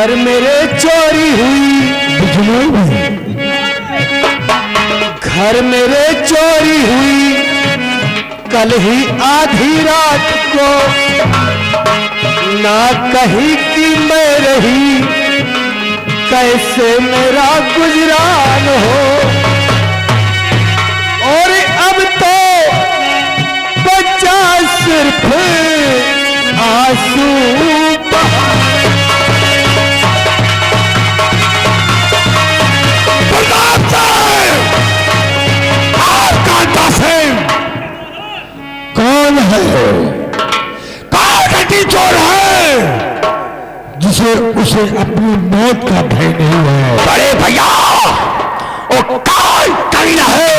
घर मेरे चोरी हुई, घर मेरे चोरी हुई कल ही आधी रात को, ना कहीं की मैं रही कैसे मेरा गुजरान हो। और अब तो बचा सिर्फ आंसू कौन है, कौन घटी चोर है जिसे उसे अपनी मौत का भय नहीं है? बड़े भैया वो कौन कमीना है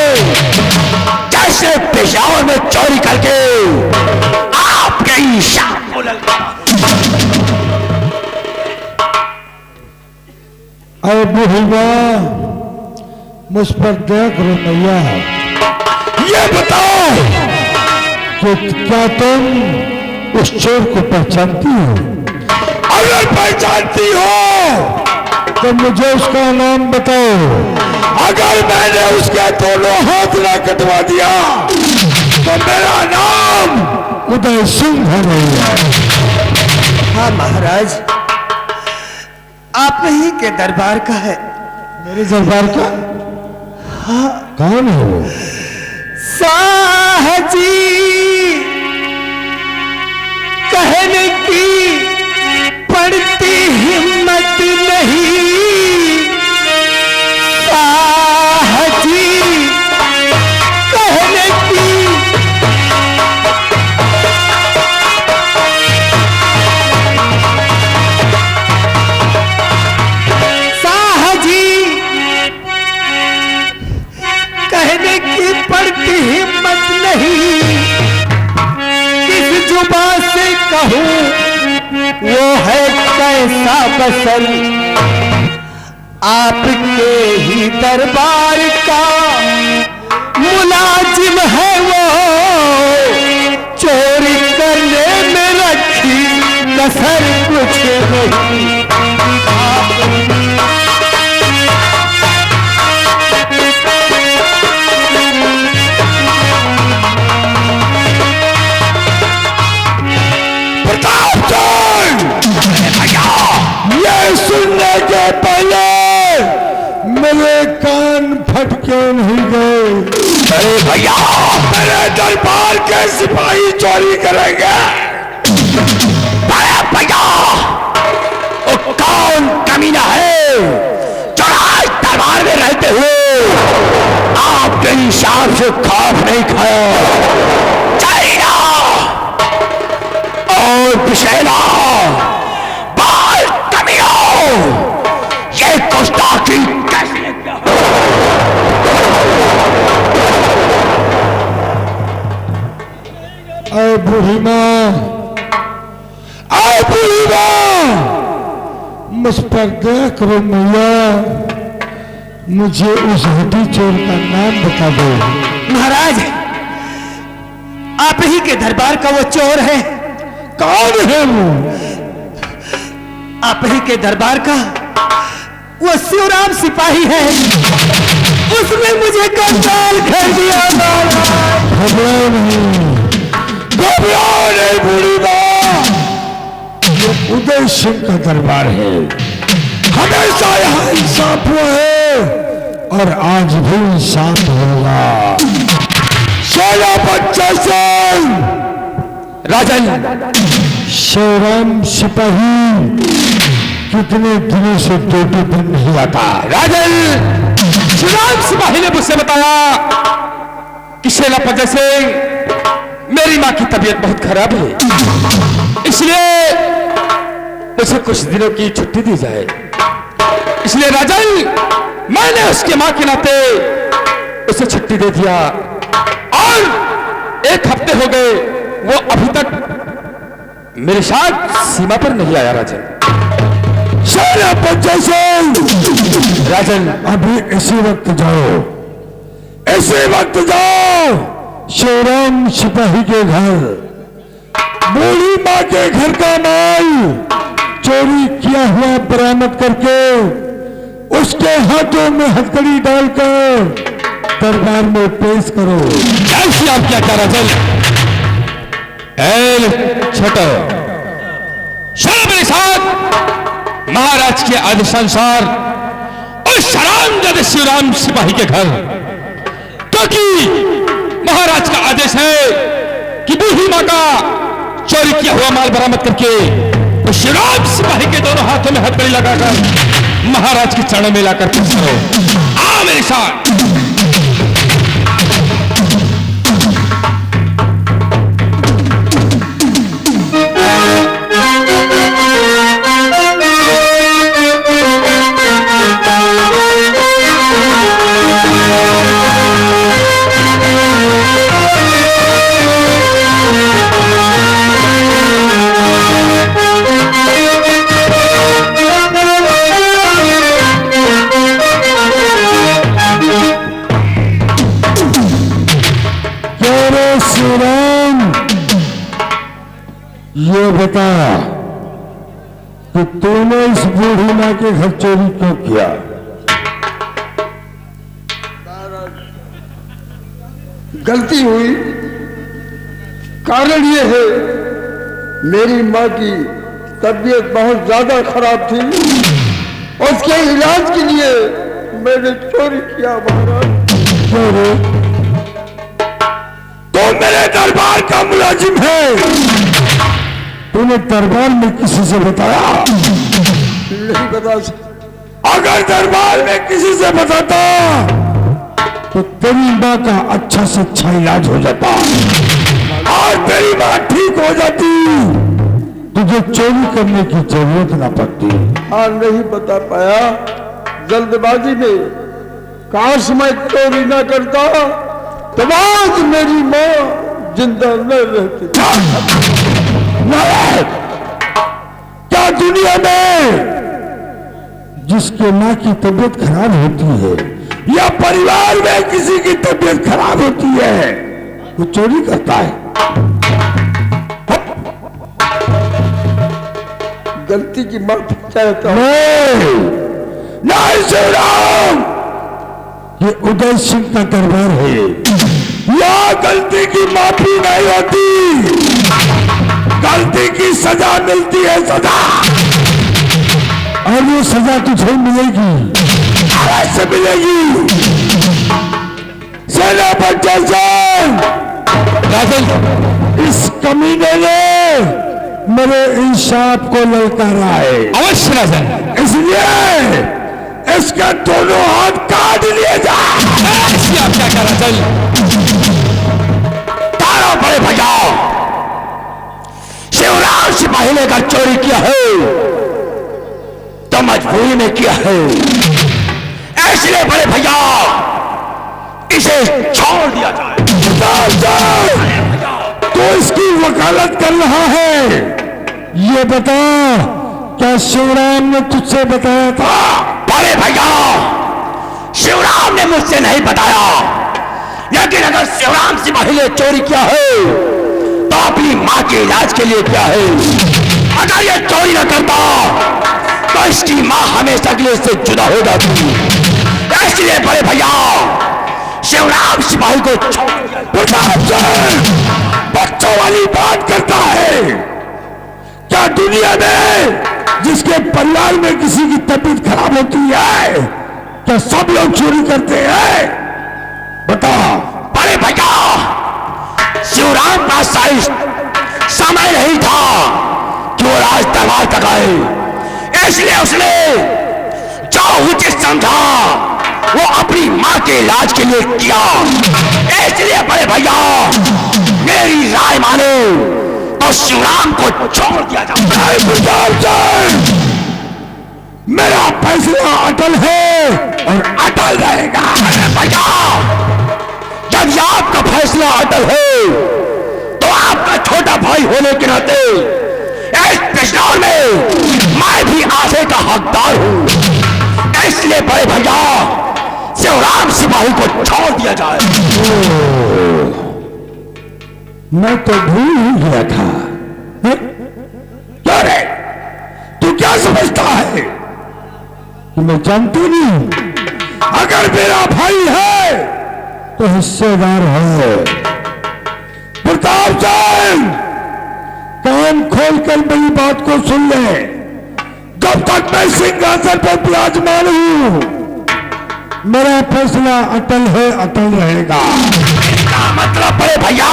जैसे पेशावर में चोरी करके आपके शाम को अरे बुढ़िया मुझ पर देख रो मैया, ये बताओ कि क्या तुम उस चोर को पहचानती हो? अगर पहचानती हो तो मुझे उसका नाम बताओ। अगर मैंने उसके दोनों हाथ ना कटवा दिया तो मेरा नाम उदय सिंह है भैया। हाँ महाराज, आप ही के दरबार का है। मेरे दरबार का? हाँ। कौन है वो? साहजी कहने की पड़ती हिम्मत नहीं, साहजी कहने की कहने की पड़ती हिम्मत नहीं, किस जुबान से कहूं वो है कैसा बसर, आपके ही दरबार का मुलाजिम है वो, चोरी करने में रखी कसर कुछ नहीं। ये सुनने के पहले मेरे कान फट क्यों नहीं गए? अरे भैया मेरे दरबार के सिपाही चोरी करेंगे? अरे भैया वो कौन कमीना है जो आज दरबार में रहते हुए आपके हिसाब से खौफ नहीं खाया? चाइना और पिछेला ये गुस्ताखी कैसे? अरे बूढ़ी माँ, अरे बूढ़ी माँ, मुझ पर देख रो मैया, मुझे उस हड्डी चोर का नाम बता दो। महाराज, आप ही के दरबार का वो चोर है। कौन है वो? आप ही के दरबार का वो शिवराम सिपाही है, उसने मुझे कंगाल कर दिया। घबराओ नहीं, घबराओ नहीं बूढ़ी माँ, ये उदय सिंह का दरबार है, हमेशा यहाँ इंसाफ हुआ है और आज भी इंसाफ होगा। सोया बच्चा सिंह, राजन शिवराम सिपाही कितने दिनों से ड्यूटी पर नहीं आता? राजन शिवराम सिपाही ने मुझसे बताया कि शेला पजय सिंह मेरी मां की तबीयत बहुत खराब है, इसलिए मुझे कुछ दिनों की छुट्टी दी जाए। इसलिए राजन मैंने उसके मां के नाते उसे छुट्टी दे दिया और 1 हफ्ते हो गए वो अभी तक मेरे साथ सीमा पर नहीं आया। राजन राजन अभी इसी वक्त जाओ, इसी वक्त जाओ शिवराम सिपाही के घर, बूढ़ी माँ के घर का माल चोरी किया हुआ बरामद करके उसके हाथों में हथकड़ी डालकर दरबार में पेश करो। जैसी आप क्या कह रहे छोटो चलो मेरे साथ महाराज के आदेशानुसार उस शराबजादे शिवराम सिपाही के घर, क्योंकि महाराज का आदेश है कि बूढ़ी मां का चोरी किया हुआ माल बरामद करके वो शिवराम सिपाही के दोनों हाथों में हथकड़ी लगाकर महाराज के चरणों में लाकर पेश करो। आओ मेरे साथ। ये बता कि तूने इस बूढ़ी मां के घर चोरी क्यों किया? गलती हुई। कारण ये है मेरी माँ की तबीयत बहुत ज्यादा खराब थी, उसके इलाज के लिए मैंने चोरी किया। महाराज चोरी? तो मेरे दरबार का मुलाजिम है, तूने दरबार में किसी से बताया? नहीं बता सकता। अगर दरबार में किसी से बताता तो तेरी माँ का अच्छा से अच्छा इलाज हो जाता और तेरी माँ ठीक हो जाती, तुझे चोरी करने की जरूरत ना पड़ती। हाँ, नहीं बता पाया जल्दबाजी में। काश मैं चोरी ना करता तो आज मेरी माँ जिंदा न रहती। क्या दुनिया में जिसके माँ की तबीयत खराब होती है या परिवार में किसी की तबीयत खराब होती है वो चोरी करता है? गलती की माफी चाहता हूं। नहीं शिवराम, ये उदय सिंह का दरबार है, यहाँ गलती की माफी नहीं होती, गलती की सजा मिलती है, सजा। और वो सजा तुझे मिलेगी, अवश्य मिलेगी। सेनापति राजन, इस कमीने ने मेरे इंसाफ को ललकारा है। अवश्य राजन, इसलिए इसके दोनों हाथ काट लिए जाए। आप क्या कह रहे? तारा बड़े भैया, शिवराम सिपाही ने अगर चोरी किया है तो मजबूरी में किया है, इसलिए बड़े भैया इसे छोड़ दिया जाए। तो इसकी वकालत कर रहा है, ये बता क्या शिवराम ने तुझसे बताया था? बड़े भैया, शिवराम ने मुझसे नहीं बताया, लेकिन अगर शिवराम सिपाही ने चोरी किया है तो अपनी मां के इलाज के लिए किया है। अगर ये चोरी न करता तो इसकी मां हमेशा के लिए इससे जुदा हो जाती। इसलिए बड़े भैया शिवराम सिपाही को बच्चों वाली बात करता है। क्या दुनिया में जिसके परिवार में किसी की तबीयत खराब होती है क्या सब लोग चोरी करते हैं? बता। बड़े भैया, शिवराम का समय नहीं था कि वो राज दरबार तक आए, इसलिए उसने जो उचित समझा वो अपनी मां के इलाज के लिए किया। इसलिए बड़े भैया मेरी राय मानो तो शिवराम को छोड़ दिया जाए। मेरा फैसला अटल है और अटल रहेगा। भैया जब आपका फैसला अटल है तो आपका छोटा भाई होने के नाते इस पिछड़ों में मैं भी आधे का हकदार हूं। इसलिए बड़े भैया शिवराम सिपाही को छोड़ दिया जाए। मैं तो भूल ही गया था। क्या रे, तू क्या कि मैं जानती नहीं, अगर मेरा भाई है तो हिस्सेदार है। प्रताप सिंह, कान खोलकर मेरी बात को सुन ले। जब तक मैं सिंहासन पर विराजमान हूं, मेरा फैसला अटल है, अटल रहेगा। इसका मतलब बड़े भैया,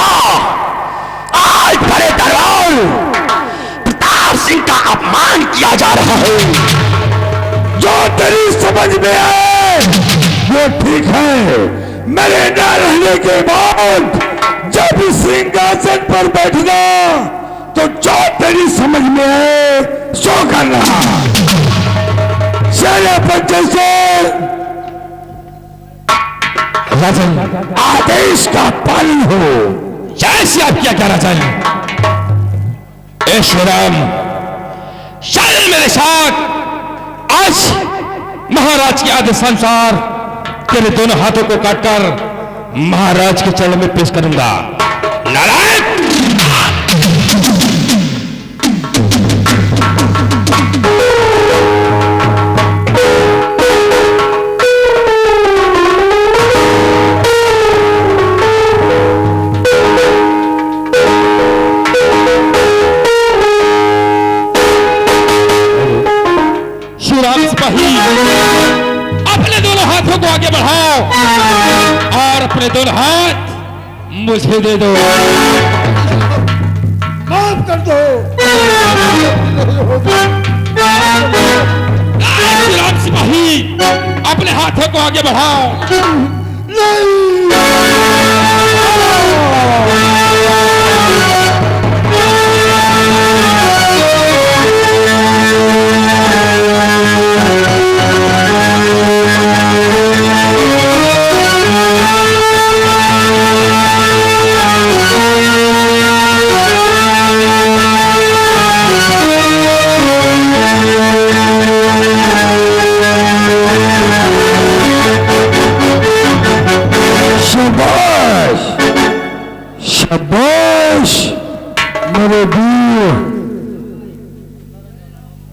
आज बड़े दरबार प्रताप सिंह का अपमान किया जा रहा है। जो तेरी समझ में आए वो ठीक है। मेरे न रहने के बाद जब सिंहासन पर बैठना तो जो तेरी समझ में आए सो करना। सेनापति से राजन, आदेश का पालन हो। जैसे आप क्या कहना चाहिए? ए श्री राम, शायद मेरे साथ आज महाराज के आदेशानुसार तेरे दोनों हाथों को काटकर महाराज के चरणों में पेश करूंगा। नारायण, अपने दोनों हाथों को आगे बढ़ाओ और अपने दोनों हाथ मुझे दे दो। माफ कर दो। राम सिपाही, अपने हाथों को आगे बढ़ाओ। शाबाश मेरे वीर।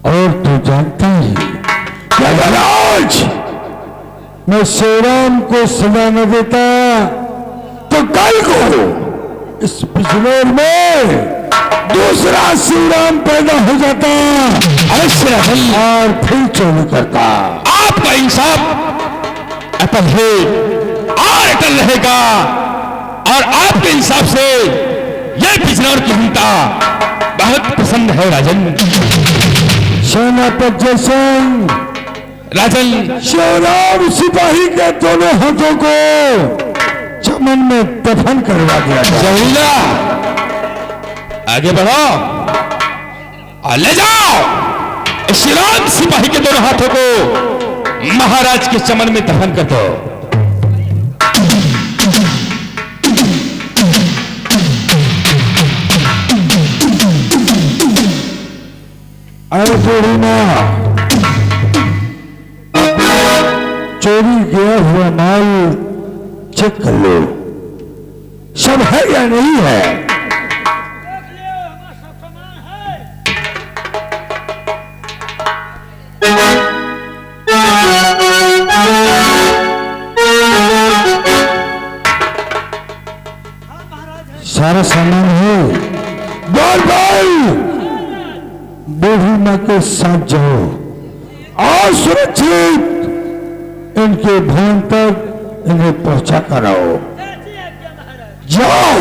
और तू जानता है क्या महाराज, मैं श्री राम को सजा न देता तो कल को इस बिजनौर में दूसरा श्री राम पैदा हो जाता और फिर चोरी करता। आपका इंसाफ अटल है और अटल रहेगा, और आपके हिसाब से यह बिजनौर की जनता बहुत पसंद है। राजन, सेनापति सिंह, राजन, श्री राम सिपाही के दोनों हाथों को चमन में दफन करवा दिया जाए। जमीला, आगे बढ़ो और ले जाओ श्री राम सिपाही के दोनों हाथों को महाराज के चमन में दफन कर दो। अरे बूढ़ी माँ, चोरी गया हुआ माल चेक कर लो, सब है या नहीं है। सारा सामान है। बोल भाई, बूढ़ी माँ के साथ जाओ और सुरक्षित इनके भवन तक इन्हें पहुंचा कर आओ। जाओ।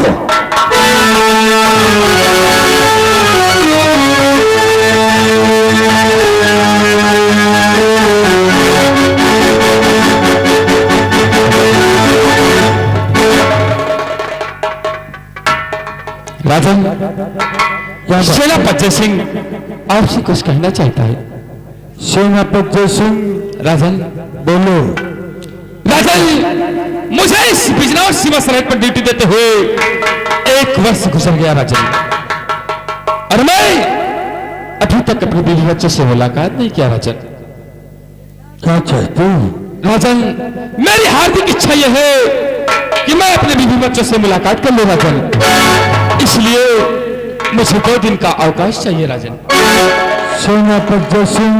राजन, सेनापति सिंह आपसे कुछ कहना चाहता है। सेनापति सिंह, राजन बोलो। राजन, मुझे इस बिजनौर सीमा सरहद पर ड्यूटी देते हुए 1 वर्ष गुजर गया राजन, और मैं अभी तक अपने बीवी बच्चों से मुलाकात नहीं किया। राजन, क्या चाहते हो? राजन, मेरी हार्दिक इच्छा यह है कि मैं अपने बीवी बच्चों से मुलाकात कर लूं राजन, इसलिए मुझे 2 दिन का अवकाश चाहिए। राजन, सेनापति सिंह,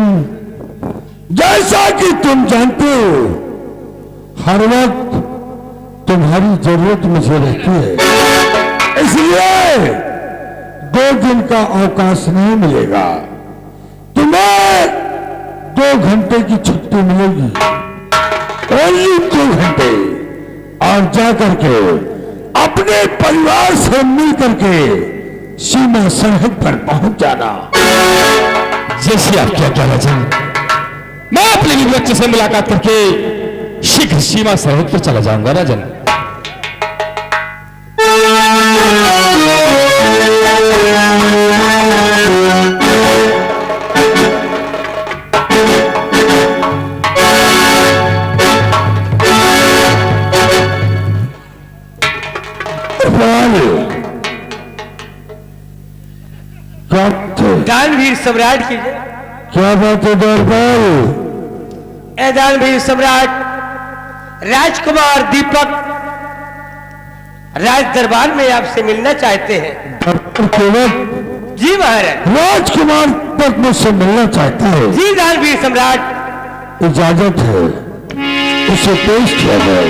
जैसा कि तुम जानते हो हर वक्त तुम्हारी जरूरत मुझे रहती है, इसलिए 2 दिन का अवकाश नहीं मिलेगा। तुम्हें 2 घंटे की छुट्टी मिलेगी, ओनली 2 घंटे, और जाकर के अपने परिवार से मिल करके सीमा सरहद पर पहुंच जाना। जैसे आप क्या क्या राजन, मैं अपने बीवी बच्चे से मुलाकात करके शीघ्र सीमा सरहद पर चला जाऊंगा राजन। दानवीर सम्राट की क्या बात है दरबार? दानवीर सम्राट राजकुमार दीपक राज दरबार में आपसे मिलना चाहते हैं। जी महाराज। राजकुमार तक मुझसे मिलना चाहता है। जी दानवीर सम्राट। इजाजत है, उसे पेश किया जाए।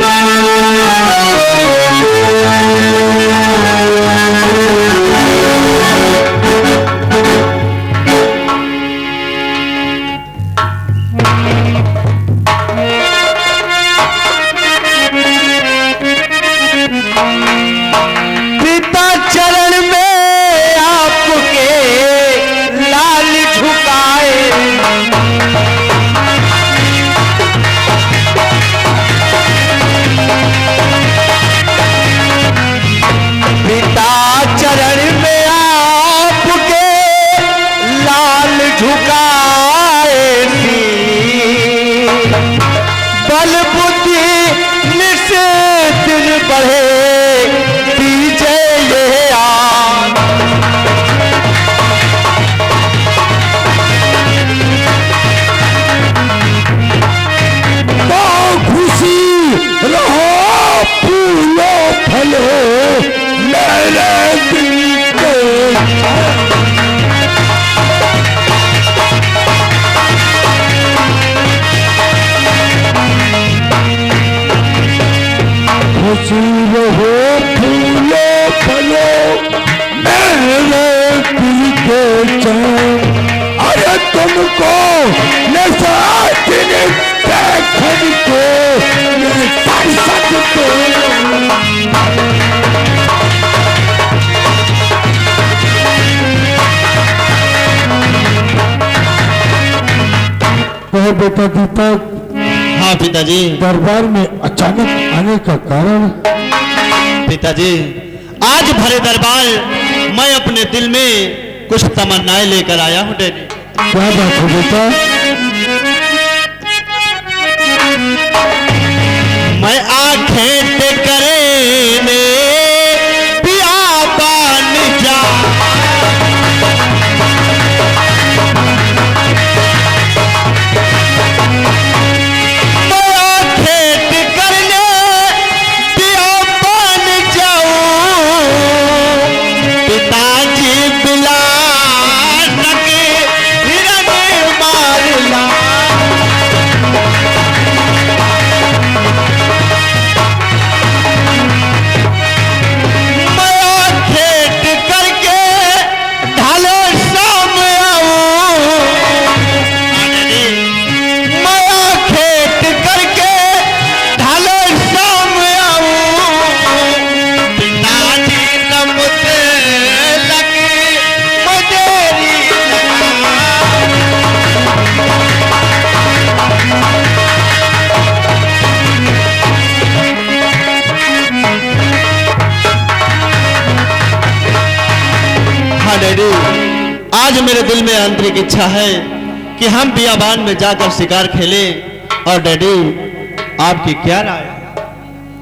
अरे तुमको बेटा दीपक। हाँ पिताजी। दरबार में अचानक आने का कारण? पिताजी, आज भरे दरबार मैं अपने दिल में कुछ तमन्नाएं लेकर आया हूँ डैडी। क्या बात है बेटा? मैं आंखें करे पिया बान जा, आज मेरे दिल में आंतरिक इच्छा है कि हम बियाबान में जाकर शिकार खेलें। और डैडी, आपकी क्या राय?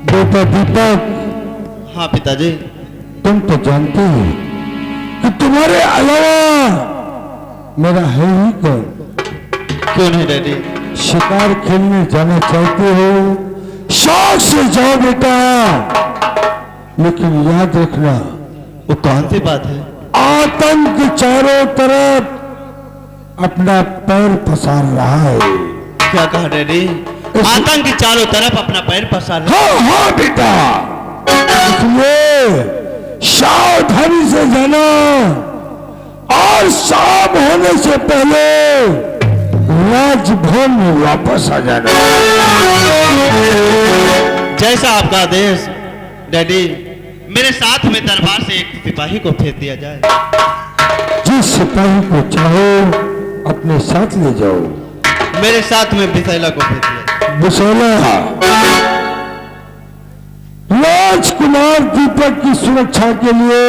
बेटा दीपक। हाँ पिताजी। तुम तो जानते हो कि तुम्हारे अलावा मेरा है ही कौन। क्यों नहीं डैडी? शिकार खेलने जाना चाहते हो, शौक से जाओ बेटा, लेकिन याद रखना। वो कौन सी बात है? आतंक चारों तरफ अपना पैर पसार रहा है। क्या कहा डैडी? आतंक चारों तरफ अपना पैर पसार रहे। हाँ हाँ बेटा, इसलिए सावधानी से जाना और शाम होने से पहले राजभवन में वापस आ जाना। जैसा आपका आदेश डैडी। मेरे साथ में दरबार से एक सिपाही को भेज दिया जाए। जिस सिपाही को चाहो अपने साथ ले जाओ। मेरे साथ में बिसैला को भेज दिया। बिसैला, राजकुमार दीपक की सुरक्षा के लिए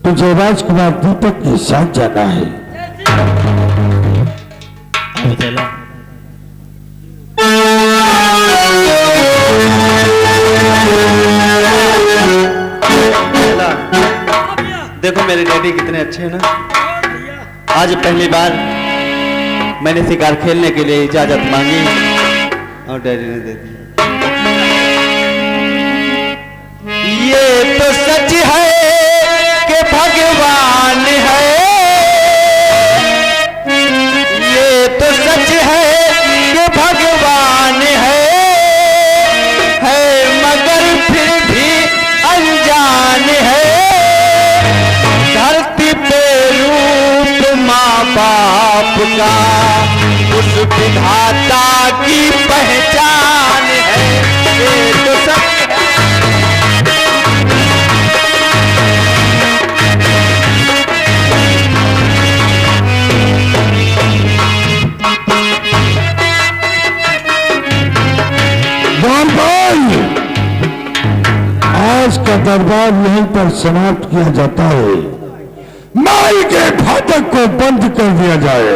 तुझे राजकुमार दीपक के साथ जाना है। बिसैला, देखो मेरे डैडी कितने अच्छे हैं ना। आज पहली बार मैंने शिकार खेलने के लिए इजाजत मांगी और डैडी ने दे दी। ये तो सच है कि भगवान है, ये तो सच है कि भगवान है मगर फिर भी अनजान है। धरती पे रूप माँ बाप का उस विधाता की पहचान है। ये तो सच आज का दरबार यहीं पर समाप्त किया जाता है। माई के फाटक को बंद कर दिया जाए।